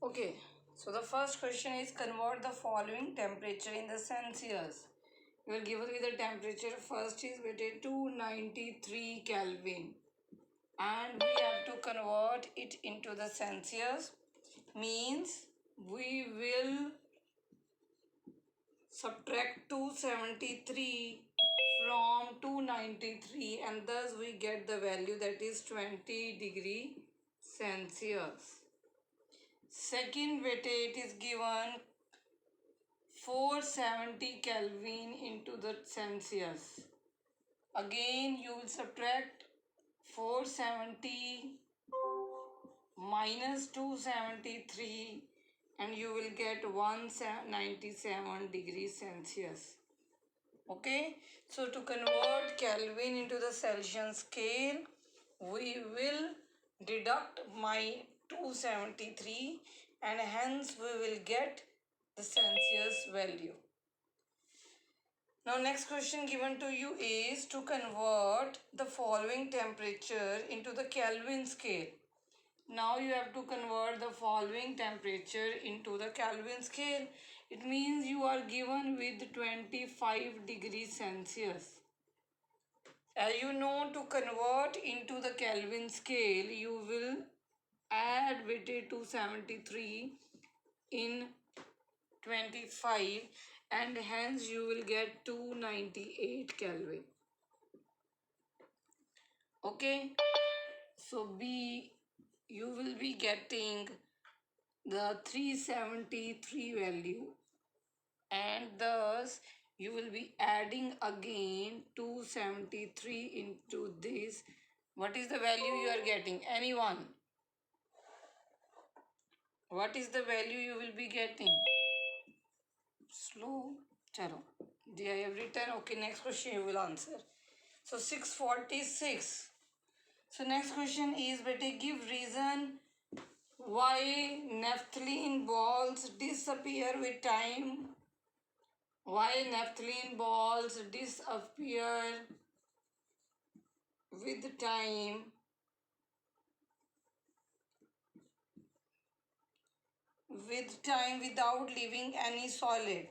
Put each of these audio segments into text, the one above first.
Okay, so the first question is convert the following temperature in the Celsius. You are given with the temperature. First is 293 Kelvin, and we have to convert it into the Celsius. Means we will subtract 273 from 293, and thus we get the value that is 20 degree Celsius. Second weightage is given 470 Kelvin into the Celsius. Again you will subtract 470 minus 273 and you will get 197 degrees Celsius. Okay, so to convert Kelvin into the Celsius scale, we will deduct my 273 and hence we will get the Celsius value. Now next question given to you is to convert the following temperature into the Kelvin scale. Now you have to convert the following temperature into the Kelvin scale. It means you are given with 25 degrees Celsius. As you know, to convert into the Kelvin scale, you will add weightage 273 in 25 and hence you will get 298 Kelvin. Okay, so B, you will be getting the 373 value and thus you will be adding again 273 into this. What is the value you are getting? Anyone? What is the value you will be getting? Slow. Chalo. I have written. Okay, next question you will answer. So 646. So next question is, beta, give reason why naphthalene balls disappear with time. Why naphthalene balls disappear with time. With time without leaving any solid.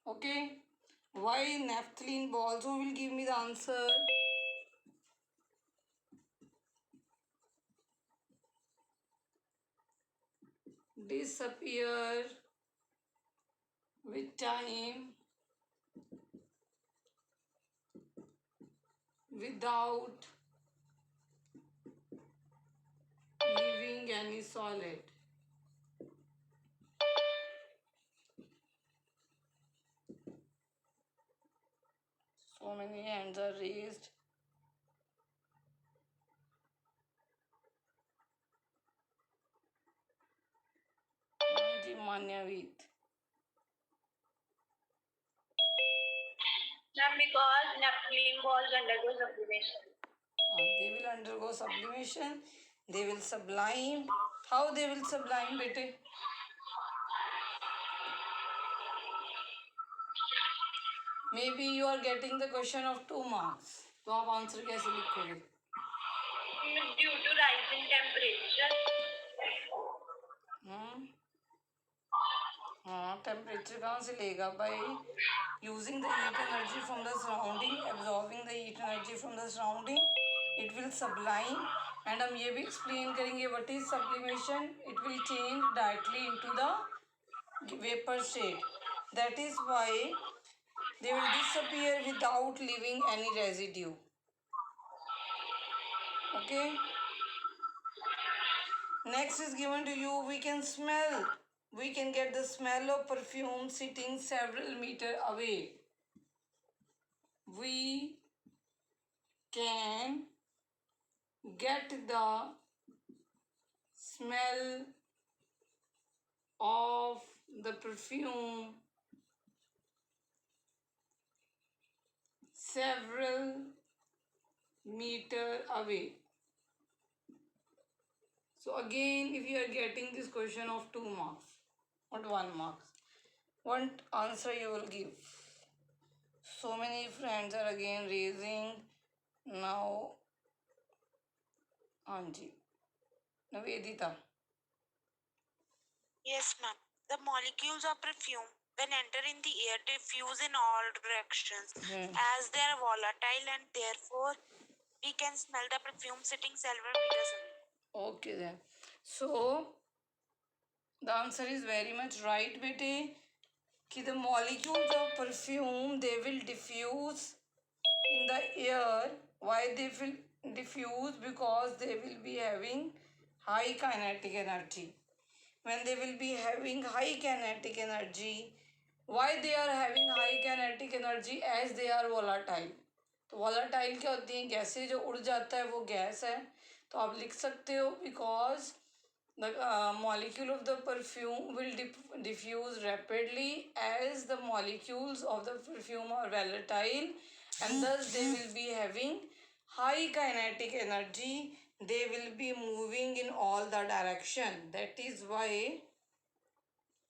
Okay. Why naphthalene balls? Who will give me the answer? Disappear with time without leaving any solid. So many hands are raised. Manyavit. Ma'am, because naphthalene balls undergo sublimation. They will undergo sublimation. They will sublime. How they will sublime, bete? Maybe you are getting the question of 2 marks. तो आप answer कैसे लिखोगे? Due to rising temperature. हाँ, temperature कहाँ से लेगा? By using the heat energy from the surrounding, absorbing the heat energy from the surrounding, it will sublime. And हम ये भी explain करेंगे what is sublimation. It will change directly into the vapor state. That is why they will disappear without leaving any residue. Okay. Next is given to you. We can smell. We can get the smell of perfume sitting several meters away. We can get the smell of the perfume several meters away. So again, if you are getting this question of 2 marks, not 1 mark, what answer you will give? So many friends are again raising. Now हाँ जी, Navedita. Yes, ma'am. The molecules of perfume, when enter in the air, diffuse in all directions, as they are volatile, and therefore we can smell the perfume sitting several meters away. Okay then. So the answer is very much right, bete. Ki the molecules of perfume, they will diffuse in the air. Why they will diffuse? Because they will be having high kinetic energy. When they will be having high kinetic energy, why they are having high kinetic energy? As they are volatile. तो volatile क्या होती हैं? गैसें जो उड़ जाता है वो गैस है. तो आप लिख सकते हो because the molecule of the perfume will diffuse rapidly as the molecules of the perfume are volatile, and thus they will be having high kinetic energy. They will be moving in all the direction. That is why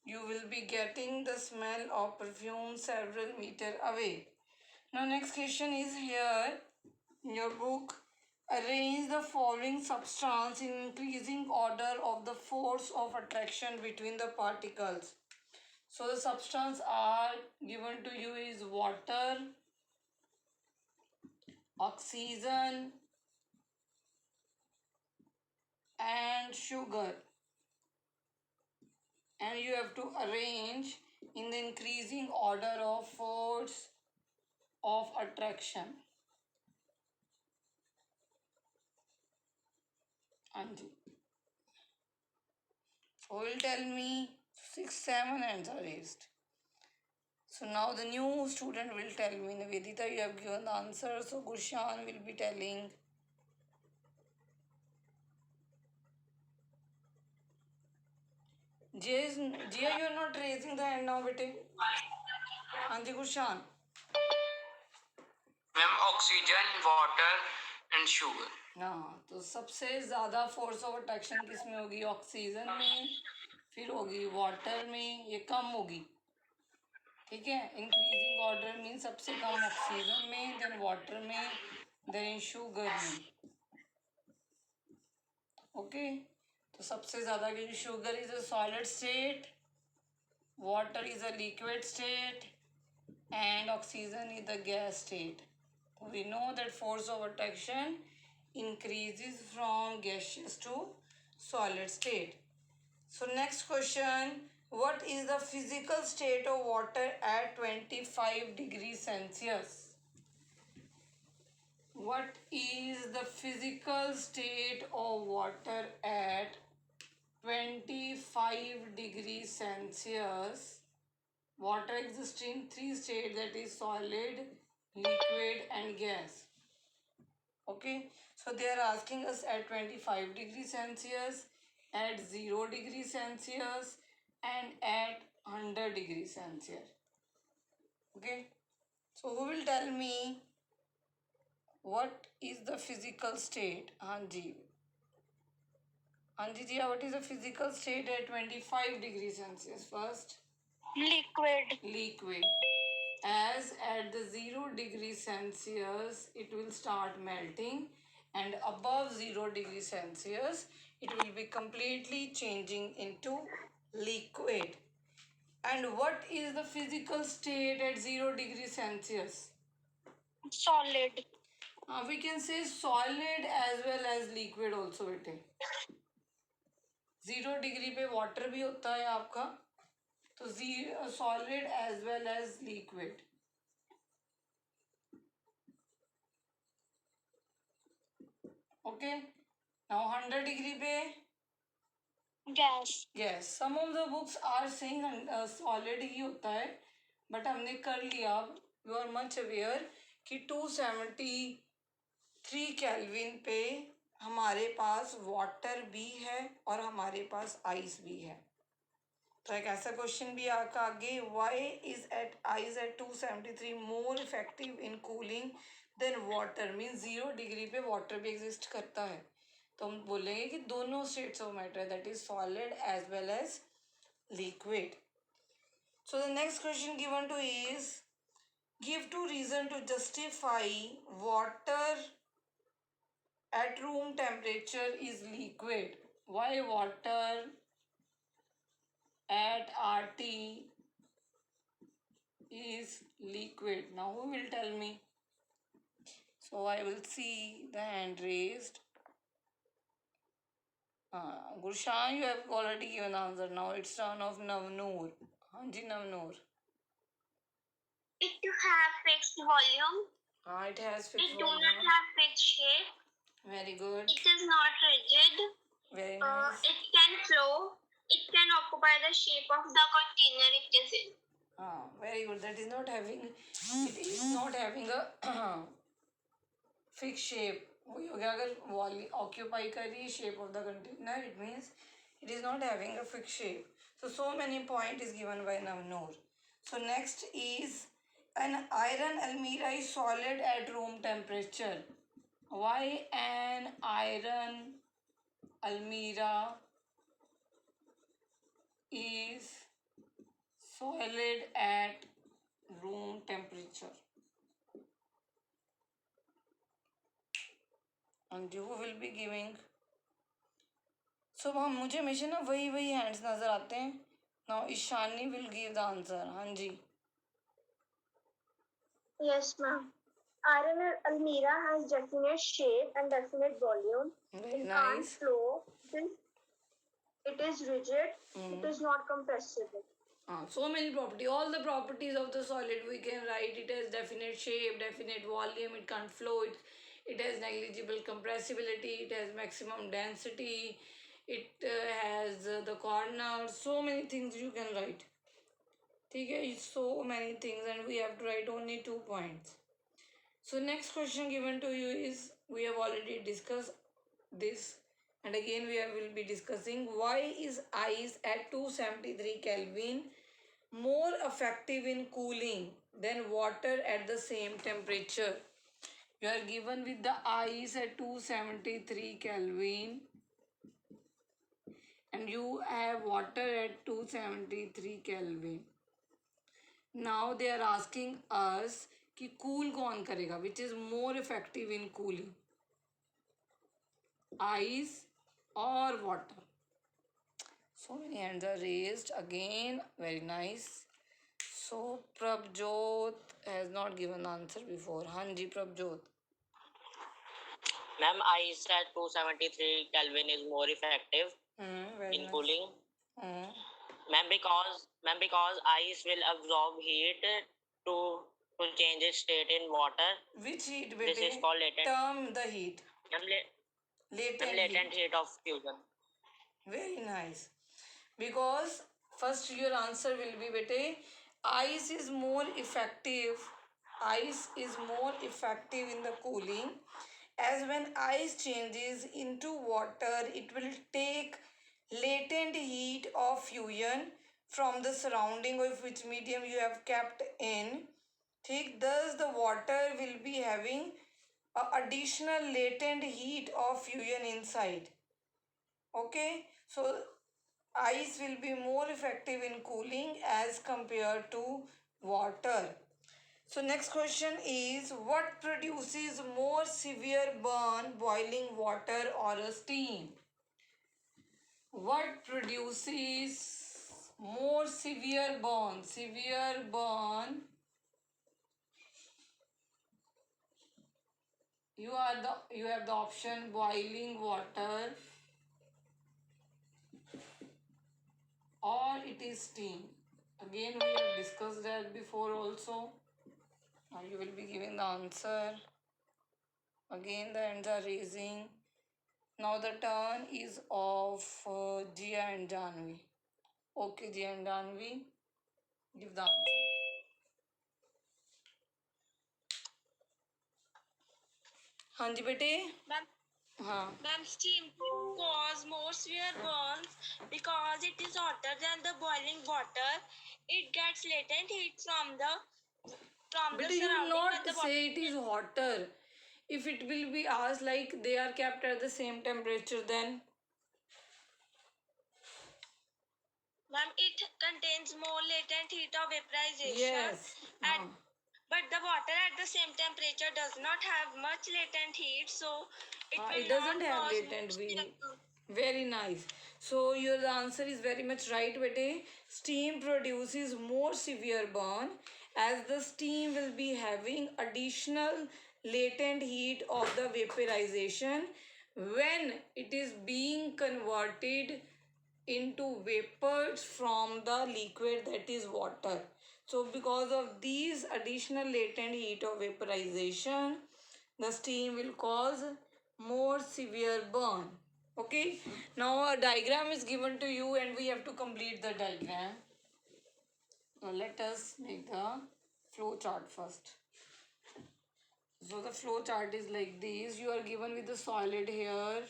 you will be getting the smell of perfume several meter away. Now next question is here in your book. Arrange the following substance in increasing order of the force of attraction between the particles. So the substance are given to you is water, oxygen and sugar. And you have to arrange in the increasing order of force of attraction. Anji. So will tell me 6, 7 hands are raised. So now the new student will tell me. Navedita, you have given the answer. So Gurshan will be telling. Jia, you are not raising the hand now, bete. Anji Gurshan. Ma'am oxygen water and sugar. हाँ, तो सबसे ज़्यादा force of attraction किस में होगी? Oxygen में, फिर होगी वाटर में, ये कम होगी. ठीक है, इंक्रीजिंग ऑर्डर मीन सबसे कम ऑक्सीजन में, देन वाटर में, देन शुगर में. ओके, तो सबसे ज़्यादा क्योंकि sugar is a solid state, water is a liquid state and oxygen is the gas state. So we know that force of attraction increases from gaseous to solid state. So next question, what is the physical state of water at 25 degrees Celsius? What is the physical state of water at 25 degrees Celsius? Water exists in 3 states, that is solid, liquid and gas. Okay, so they are asking us at 25 degrees Celsius, at 0 degrees Celsius and at 100 degrees Celsius. Okay, so who will tell me what is the physical state? Hanji. Hanji ji, what is the physical state at 25 degrees Celsius first? Liquid. Liquid. As at the 0 degrees Celsius it will start melting, and above 0 degrees Celsius it will be completely changing into liquid. And what is the physical state at 0 degrees Celsius? Solid. We can say solid as well as liquid also बेटे. 0 degree पे water भी होता है आपका, तो solid as well as liquid. Okay, now 100 degree पे Gas. yes, some of the books are saying solid ही होता है, but हमने कर लिया. You are much aware कि 273 केल्विन पे हमारे पास वाटर भी है और हमारे पास आइस भी है. तो एक ऐसा क्वेश्चन भी आपका आगे, why is at ice at 273 more effective in cooling than water, mean 0 degree पे वाटर भी एग्जिस्ट करता है. तो हम बोलेंगे कि दोनों states of matter, that is solid as well as liquid. So the next question given to is give 2 reason to justify water at room temperature is liquid. Why water at RT is liquid? Now who will tell me? So I will see the hand raised. Gurshan, you have already given answer. Now it's turn of Navnoor. Hanji Navnoor. It to have fixed volume. It has fixed It do not volume. have fixed shape. Very good. It is not rigid. Very nice. It can flow. It can occupy the shape of the container it is in. Very good. That is not having. It is not having a fixed shape. वही हो गया अगर wall occupy कर रही shape of the container, it means it is not having a fixed shape. So many point is given by Navnoor. So next is an iron almirah is solid at room temperature. Why an iron almirah is solid at room temperature? And you will be giving. So हम मुझे हमेशा ना वही hands नज़र आते हैं. Now Ishani will give the answer. हाँ जी. Yes, ma'am. Iron almirah has definite shape and definite volume. Very It nice. can't flow. It is rigid. It is not compressible. So many properties. All the properties of the solid we can write. It has definite shape, definite volume. It can't flow. It has negligible compressibility. It has maximum density. It has the corners. So many things you can write. Okay, so many things, and we have to write only 2 points. So next question given to you is, we have already discussed this, and again will be discussing, why is ice at 273 Kelvin more effective in cooling than water at the same temperature? You are given with the ice at 273 Kelvin and you have water at 273 Kelvin. Now they are asking us कि cool कौन करेगा, which is more effective in cooling, ice or water? So many hands are raised again. Very nice. So Prabjot has not given answer before. Hanji Prabjot. Ma'am, ice at 273 Kelvin is more effective in nice. cooling. Ma'am, because ice will absorb heat to change its state in water. Which heat, This baby? is called latent. Term the heat. Latent heat of fusion. Very nice. Because first your answer will be, bete, ice is more effective. Ice is more effective in the cooling, as when ice changes into water, it will take latent heat of fusion from the surrounding of which medium you have kept in. Thus the water will be having additional latent heat of fusion inside. Okay, so ice will be more effective in cooling as compared to water. So next question is, what produces more severe burn, boiling water or a steam? What produces more severe burn? Severe burn. You have the option boiling water or it is steam. Again we have discussed that before also. Now you will be giving the answer. Again the hands are raising. Now the turn is of Jia and Janvi. Okay, Jia and Janvi, give the answer. हाँ जी बेटे. हाँ. Ma'am, steam cause more severe burns because it is hotter than the boiling water. It gets latent heat from the But you will surrounding not when the say it is hotter. If it will be asked like they are kept at the same temperature, then Ma'am, it contains more latent heat of vaporization. yes. But the water at the same temperature does not have much latent heat, so it will it doesn't not have cause latent moisture. heat. Very nice. So your answer is very much right, bete. Steam produces more severe burn as the steam will be having additional latent heat of the vaporization when it is being converted into vapors from the liquid, that is water. So because of these additional latent heat of vaporization, the steam will cause more severe burn. Okay, now a diagram is given to you and we have to complete the diagram. Now let us make the flow chart first. So the flow chart is like this. You are given with the solid here.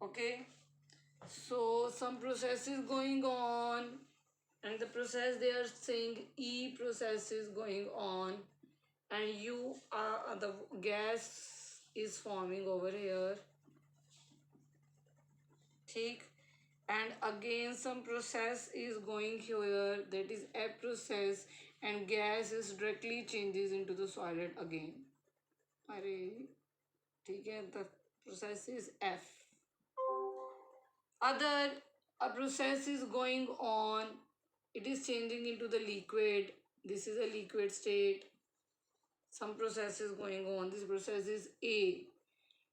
Okay, so some process is going on, and the process they are saying E process is going on, and you are the gas is forming over here. ठीक, and again some process is going here, that is F process, and gas is directly changes into the solid again. अरे ठीक है, the process is F. Other a process is going on, it is changing into the liquid. This is a liquid state. Some process is going on, this process is A,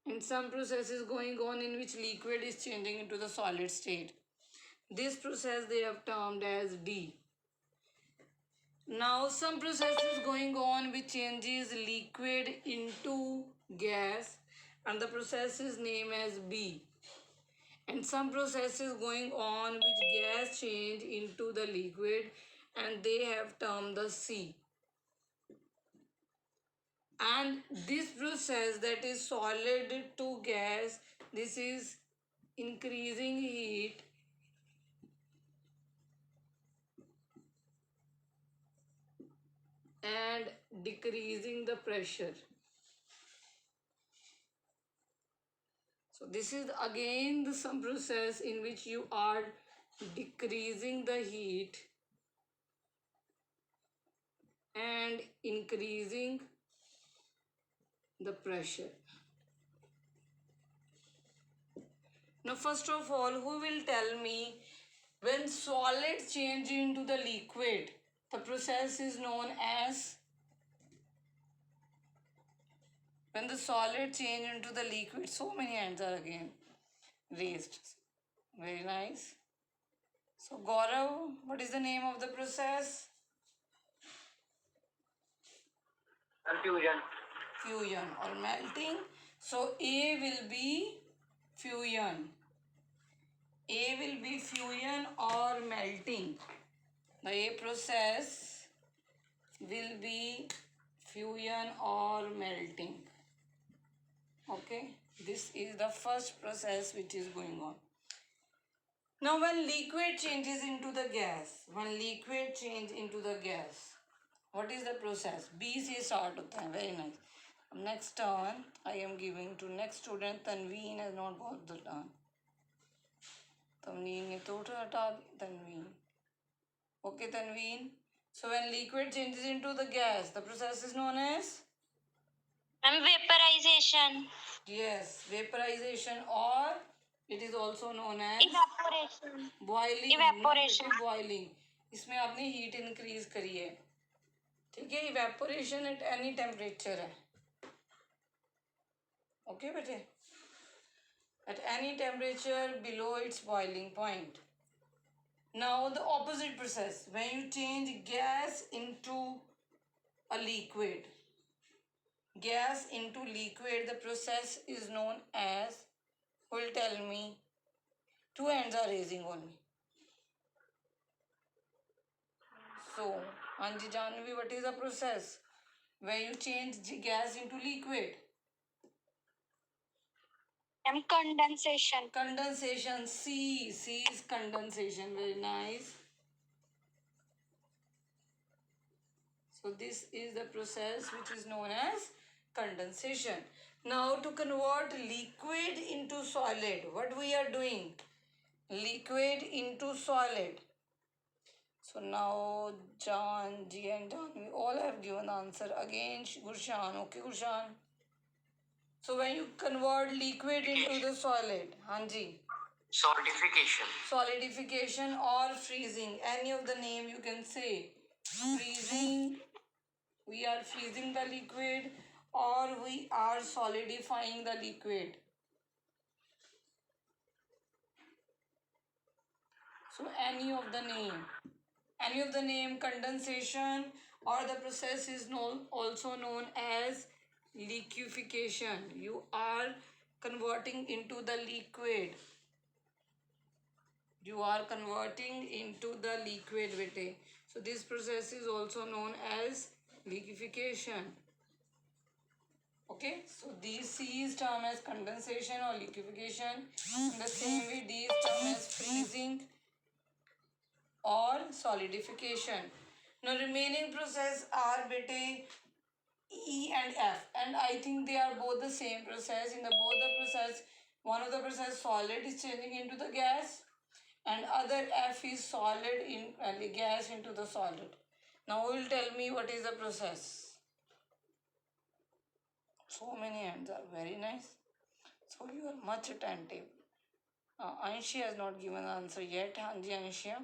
and some process is going on in which liquid is changing into the solid state. This process they have termed as D. Now some process is going on which changes liquid into gas, and the process is named as B. And some process is going on which gas change into the liquid, and they have termed the C. And this process, that is solid to gas, this is increasing heat and decreasing the pressure. So this is again the some process in which you are decreasing the heat and increasing the pressure. Now first of all, who will tell me when solid change into the liquid, the process is known as, when the solid change into the liquid, so many hands are again raised. Very nice. So Gaurav, what is the name of the process? Confusion. Fusion or melting. So A will be fusion. A will be fusion or melting. The A process will be fusion or melting. Okay, this is the first process which is going on. Now when liquid changes into the gas, what is the process? B से start होता है. Very nice. Next turn I am giving to next student. Tanveen has not got the turn. Tanveen ने तो हटा दी. Tanveen. Okay, Tanveen. So when liquid changes into the gas, the process is known as? And vaporization. Yes, vaporization, or it is also known as Evaporation. boiling. Evaporation. No, boiling. इसमें आपने heat increase करी है. ठीक है, evaporation at any temperature है. Okay बेटे, at any temperature below its boiling point. Now the opposite process, when you change gas into a liquid, the process is known as, who will tell me? Two hands are raising only. So Anji Janvi, what is the process where you change gas into liquid? And condensation. Condensation. C is condensation. Very nice. So this is the process which is known as condensation. Now to convert liquid into solid, what we are doing? Liquid into solid. So now Jan, G and Janvi all have given answer. Again Gurshan. Okay Gurshan. So when you convert liquid into the solid, Hanji. Solidification. Solidification or freezing, any of the name you can say. Freezing, we are freezing the liquid or we are solidifying the liquid. So any of the name, condensation, or the process is also known as liquefaction. You are converting into the liquid. You are converting into the liquid, bete. So this process is also known as liquefaction. Okay, so these C is termed as condensation or liquefaction. In the same way, D is termed as freezing or solidification. Now remaining process are bete E and F, and I think they are both the same process. In the both the process, one of the process solid is changing into the gas, and other F is solid in gas into the solid. Now will tell me what is the process. So many hands are very nice. So you are much attentive. Anshi has not given answer yet. Hanji Anshia.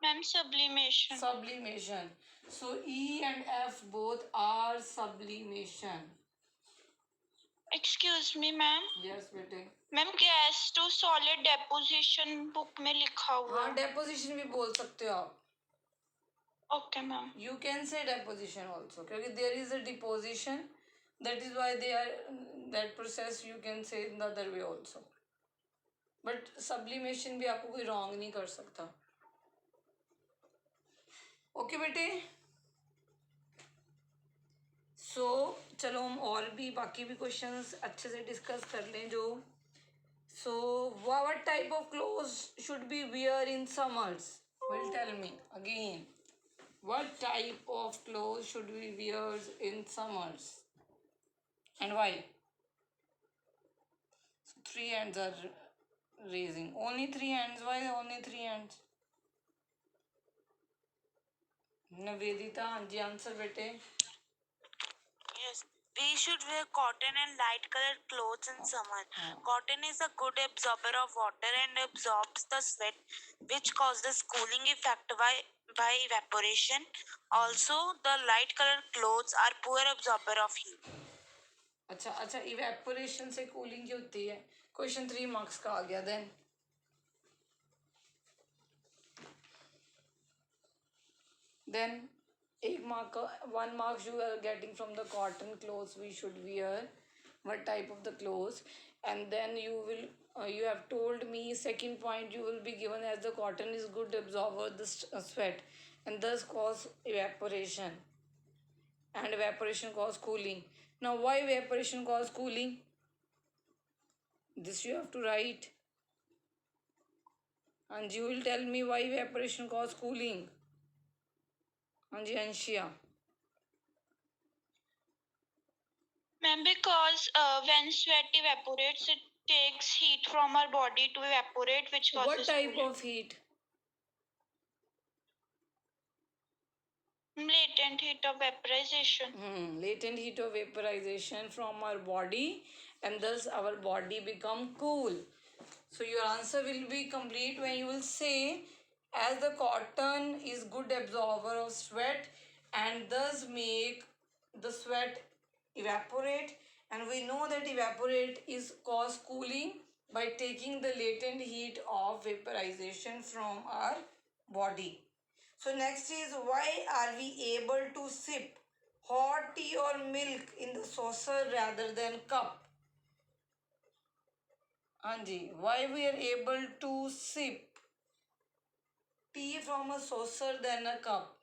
Ma'am, sublimation. Sublimation. So E and F both are sublimation. Excuse me, ma'am. Yes, bete. Ma'am gas to solid deposition book में लिखा हुआ हाँ deposition भी बोल सकते हो आप. Okay ma'am. You can say deposition also क्योंकि there is a deposition, that is why they are that process you can say in the other way also. But sublimation भी आपको कोई wrong नहीं कर सकता. ओके बेटे. सो चलो हम और भी बाकी भी क्वेश्चंस अच्छे से डिस्कस कर लें जो. So what type of clothes should be wear in summers? Will tell me again. What type of clothes should we wear in summers? And why? So 3 hands are raising. Only 3 hands. Why only 3 hands? Navedita, Anji, answer bete. Yes, we should wear cotton and light colored clothes in summer. Cotton is a good absorber of water and absorbs the sweat, which causes cooling effect by evaporation. Also, the light colored clothes are poor absorber of heat. अच्छा अच्छा evaporation से cooling की होती है. Question 3 marks का आ गया. Then 1 mark you are getting from the cotton clothes we should wear. What type of the clothes? And then you have told me second point you will be given as the cotton is good absorber the sweat and thus cause evaporation. And evaporation cause cooling. Now why evaporation cause cooling? This you have to write. And you will tell me why evaporation cause cooling. Anji Anshia. Ma'am, because when sweat evaporates, it takes heat from our body to evaporate, which causes What type cooling. of heat? Latent heat of vaporization. Latent heat of vaporization from our body, and thus our body become cool. So your answer will be complete when you will say as the cotton is good absorber of sweat and thus make the sweat evaporate, and we know that evaporate is cause cooling by taking the latent heat of vaporization from our body. So next is why are we able to sip hot tea or milk in the saucer rather than cup? Anji, why we are able to sip tea from a saucer than a cup?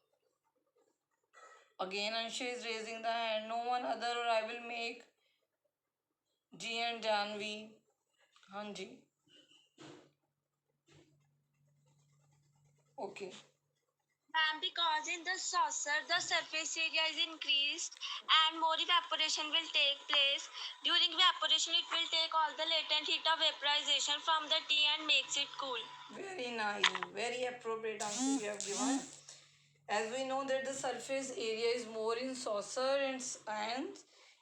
Again Ansha is raising the hand. No one other or I will make G and Janvi. Anji. Okay. And because in the saucer, the surface area is increased and more evaporation will take place. During evaporation, it will take all the latent heat of vaporization from the tea and makes it cool. Very nice. Very appropriate answer you have given. As we know that the surface area is more in saucer and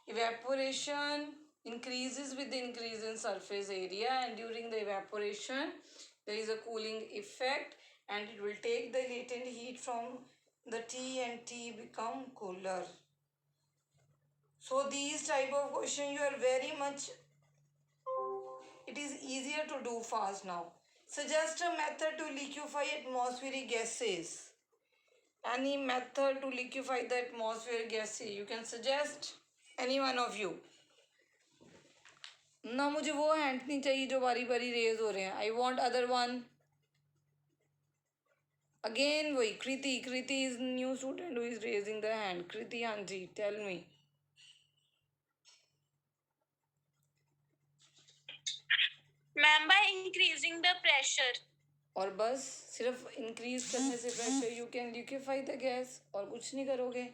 evaporation increases with the increase in surface area, and during the evaporation there is a cooling effect and it will take the latent heat from the tea and tea become cooler. So these type of question you are very much, it is easier to do fast now. Suggest a method to liquefy atmospheric gases. Any method to liquefy the atmosphere gases you can suggest, any one of you. ना मुझे वो hand नहीं चाहिए जो बारी बारी raise हो रहे हैं. I want other one. Again वही Kriti. Kriti is new student who is raising the hand. Kriti, हाँ जी, tell me. Ma'am, by increasing the pressure. और बस सिर्फ इंक्रीज करने से pressure you can liquefy the gas, और कुछ नहीं करोगे.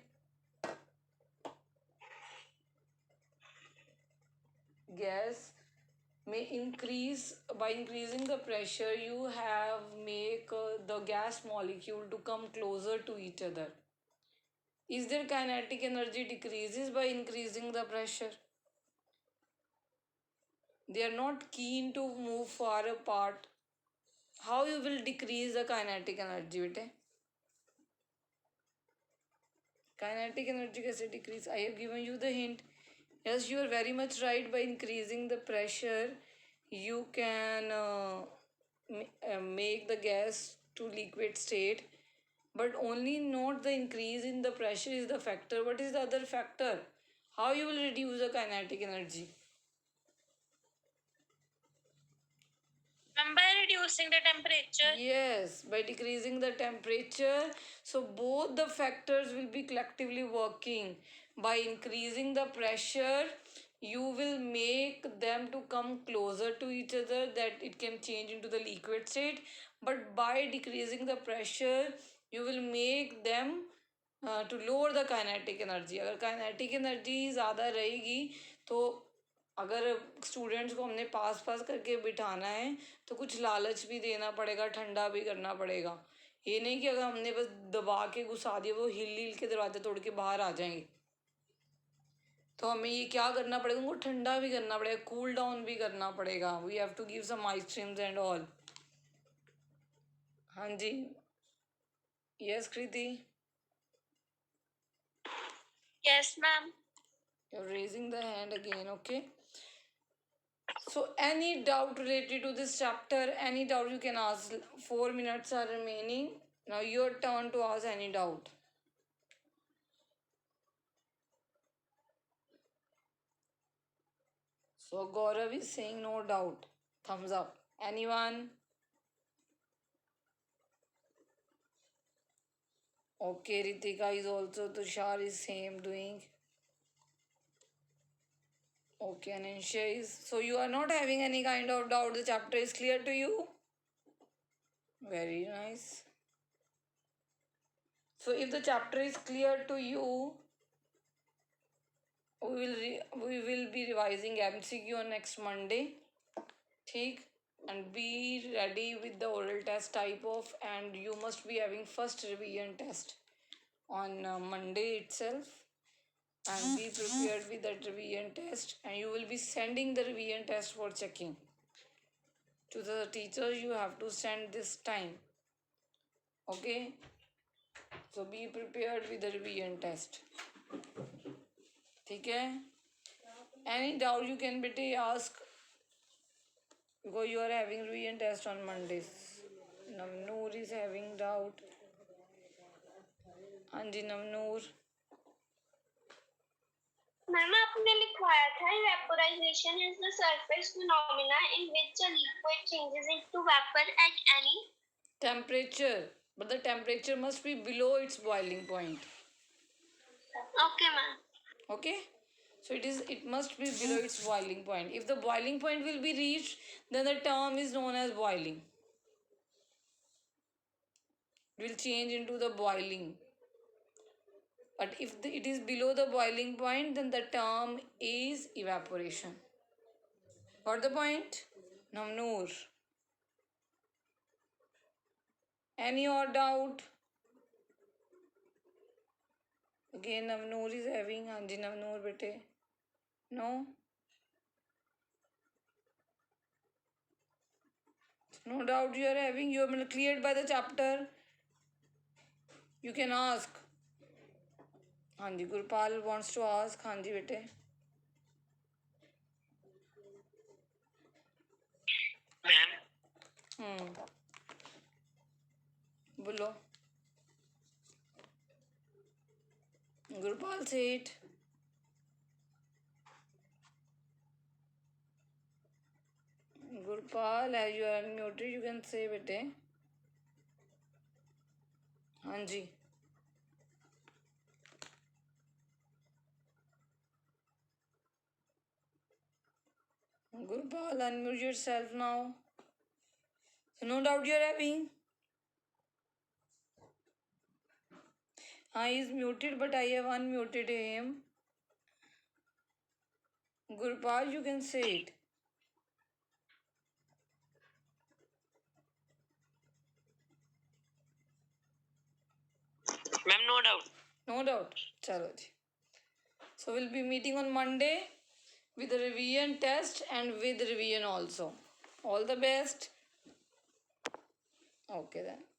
Gas may increase by increasing the pressure. You have make the gas molecule to come closer to each other. Is their kinetic energy decreases by increasing the pressure? They are not keen to move far apart. How you will decrease the kinetic energy, bete? Kinetic energy कैसे decrease? I have given you the hint. Yes, you are very much right. By increasing the pressure, you can make the gas to liquid state, but only not the increase in the pressure is the factor. What is the other factor? How you will reduce the kinetic energy? Ma'am, by reducing the temperature. Yes, by decreasing the temperature. So both the factors will be collectively working. By increasing the pressure, you will make them to come closer to each other, that it can change into the liquid state. But by decreasing the pressure, you will make them to lower the kinetic energy. अगर kinetic energy ज़्यादा रहेगी तो अगर students को हमने पास पास करके बिठाना है तो कुछ लालच भी देना पड़ेगा, ठंडा भी करना पड़ेगा. ये नहीं कि अगर हमने बस दबा के घुसा दिया वो हिल हिल के दरवाजा तोड़ के बाहर आ जाएंगे. तो हमें ये क्या करना पड़ेगा, उनको ठंडा भी करना पड़ेगा, कूल डाउन भी करना पड़ेगा. We have to give some ice creams and all. हाँ जी, yes Kriti. Yes, ma'am. You're raising the hand again, okay? So any doubt related to this chapter, any doubt you can ask. 4 minutes are remaining. Now your turn to ask any doubt. So Gaurav is saying no doubt. Thumbs up. Anyone? Okay, Ritika is also, Tushar is same doing. Okay, Anansha is. So you are not having any kind of doubt. The chapter is clear to you? Very nice. So if the chapter is clear to you, we will be revising MCQ on next Monday. ठीक? And be ready with the oral test type of, and you must be having first revision test on Monday itself, and be prepared with that revision test, and you will be sending the revision test for checking to the teachers. You have to send this time, okay? So be prepared with the revision test. ठीक है? Any doubt you can ask, because you are having revision test on Mondays. Navnoor is having doubt. हाँ जी Navnoor. Ma'am आपने लिखवाया था evaporization is the surface phenomena in which a liquid changes into vapor at any Temperature, but the temperature must be below its boiling point. Okay, ma'am. Okay, so it must be below its boiling point. If the boiling point will be reached, then the term is known as boiling. will change into the boiling. But if it is below the boiling point, then the term is evaporation. Got the point? Navnoor. Any or doubt? Again, Navnoor is having. Hanji, Navnoor, bete. No? No doubt you are having. You are cleared by the chapter. You can ask. Hanji, Gurpal wants to ask. Hanji, bete. Ma'am, बोलो. Gurpal, say it. Gurpal, as you are unmuted, you can say bete. Hanji. Gurpal, unmute yourself now. So no doubt you are having. He is muted, but I have unmuted him. Gurpal, you can say it. Ma'am, no doubt. No doubt. Chalo ji. So we'll be meeting on Monday with a revision test and with revision also. All the best. Okay then.